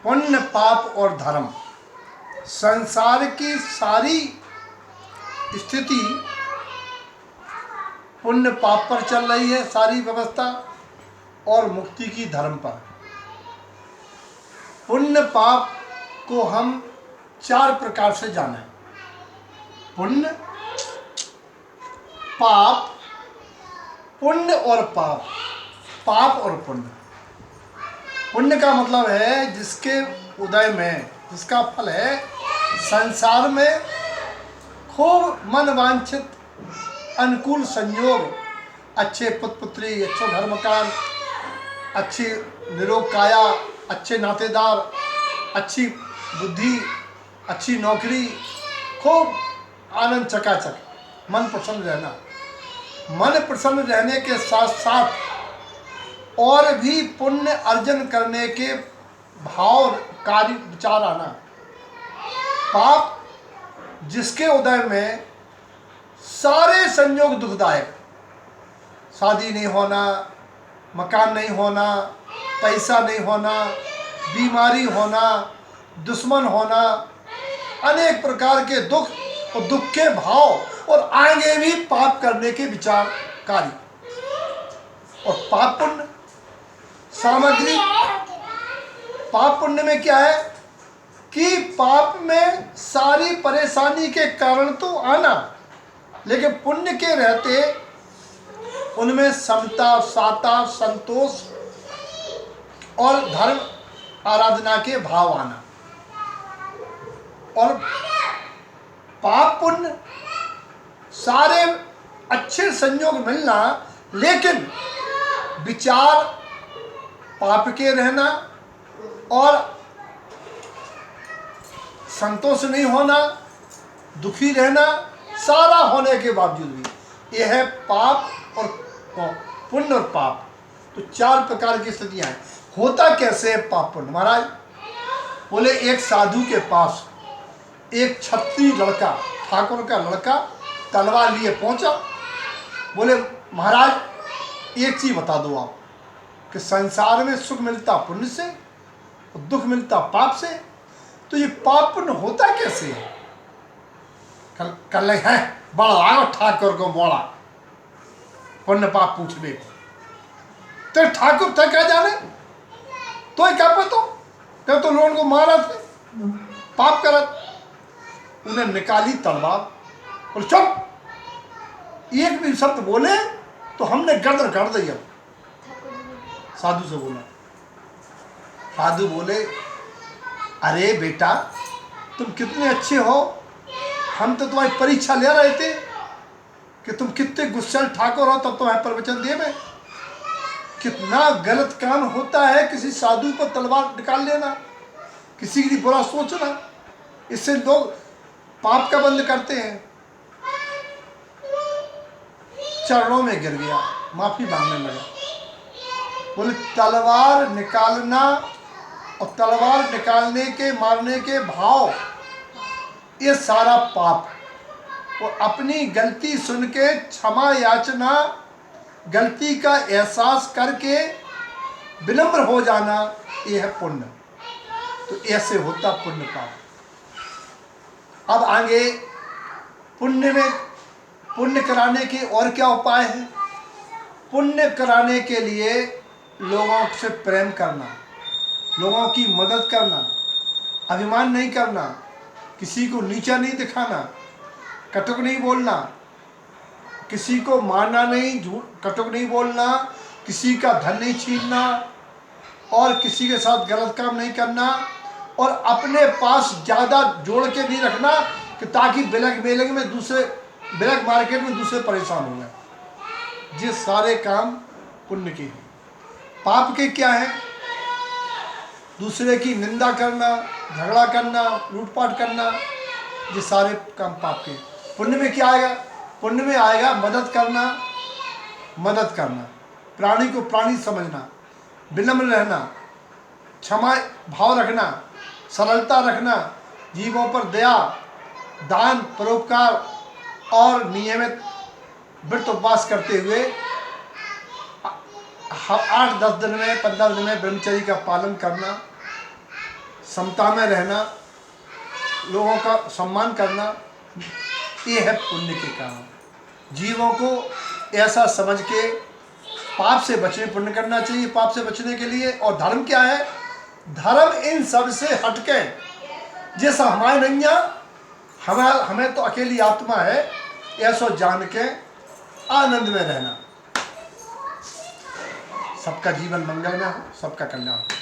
पुण्य पाप और धर्म, संसार की सारी स्थिति पुण्य पाप पर चल रही है, सारी व्यवस्था, और मुक्ति की धर्म पर। पुण्य पाप को हम 4 प्रकार से जाने: पुण्य, पाप, पुण्य और पाप, पाप और पुण्य। पुण्य का मतलब है जिसके उदय में, जिसका फल है संसार में खूब मन वांछित अनुकूल संयोग, अच्छे पुत्र पुत्री, अच्छे घर मकान, अच्छी निरोग काया, अच्छे नातेदार, अच्छी बुद्धि, अच्छी नौकरी, खूब आनंद चकाचक, मन प्रसन्न रहना। मन प्रसन्न रहने के साथ साथ और भी पुण्य अर्जन करने के भाव, कार्य, विचार आना। पाप जिसके उदय में सारे संयोग दुखदायक, शादी नहीं होना, मकान नहीं होना, पैसा नहीं होना, बीमारी होना, दुश्मन होना, अनेक प्रकार के दुख और दुख के भाव, और आगे भी पाप करने के विचार कार्य। और पाप पुण्य सामग्री, पाप पुण्य में क्या है कि पाप में सारी परेशानी के कारण तो आना, लेकिन पुण्य के रहते उनमें समता, साता, संतोष और धर्म आराधना के भाव आना। और पाप पुण्य सारे अच्छे संयोग मिलना, लेकिन विचार पाप के रहना और संतोष नहीं होना, दुखी रहना, सारा होने के बावजूद भी। यह है पाप और पुण्य और पाप। तो 4 प्रकार की स्थितियां हैं। होता कैसे है पाप पुण्य? महाराज बोले, एक साधु के पास एक क्षत्रिय लड़का, ठाकुर का लड़का, तलवार लिए पहुंचा। बोले, महाराज एक चीज बता दो आप, कि संसार में सुख मिलता पुण्य से और दुख मिलता पाप से, तो ये पाप पुण्य होता कैसे है? कल है बड़ा आओ ठाकुर को मोड़ा, पुण्य पाप पूछने को। तो ठाकुर था क्या जाने, तो क्या पता, क्या तो लोगों को मारा थे, पाप करत। उन्हें निकाली तलवार और चुप, एक भी शब्द बोले तो हमने गर्दन काट दी। अब साधु से बोला, साधु बोले, अरे बेटा तुम कितने अच्छे हो, हम तो तुम्हारी परीक्षा ले रहे थे कि तुम कितने गुस्सैल ठाकुर हो, तब तुम्हें प्रवचन दिए में। कितना गलत काम होता है किसी साधु पर तलवार निकाल लेना, किसी के लिए बुरा सोचना, इससे लोग पाप का बंद करते हैं। चरणों में गिर गया, माफी मांगने लगा। बोले, तलवार निकालना और तलवार निकालने के मारने के भाव, ये सारा पाप। और अपनी गलती सुन के क्षमा याचना, गलती का एहसास करके विनम्र हो जाना, ये है पुण्य। तो ऐसे होता पुण्य पाप। अब आगे पुण्य में, पुण्य कराने के और क्या उपाय हैं? पुण्य कराने के लिए लोगों से प्रेम करना, लोगों की मदद करना, अभिमान नहीं करना, किसी को नीचा नहीं दिखाना, कटुक नहीं बोलना, किसी को मारना नहीं, झूठ कटुक नहीं बोलना, किसी का धन नहीं छीनना, और किसी के साथ गलत काम नहीं करना, और अपने पास ज़्यादा जोड़ के नहीं रखना कि ताकि ब्लैक मेलिंग में दूसरे, ब्लैक मार्केट में दूसरे परेशान हो गए। ये सारे काम पुण्य के हैं। पाप के क्या है? दूसरे की निंदा करना, झगड़ा करना, लूटपाट करना, ये सारे काम पाप के। पुण्य में क्या आएगा? पुण्य में आएगा मदद करना, मदद करना, प्राणी को प्राणी समझना, विनम्र रहना, क्षमा भाव रखना, सरलता रखना, जीवों पर दया, दान, परोपकार और नियमित व्रत उपवास करते हुए 8-10 दिन में, 15 दिन में ब्रह्मचर्य का पालन करना, समता में रहना, लोगों का सम्मान करना, ये है पुण्य के काम। जीवों को ऐसा समझ के पाप से बचने, पुण्य करना चाहिए पाप से बचने के लिए। और धर्म क्या है? धर्म इन सब से हटके, जैसा हमारे नैया हमें तो अकेली आत्मा है, ऐसा जान के आनंद में रहना। सबका जीवन मंगलमय हो, सबका कल्याण हो।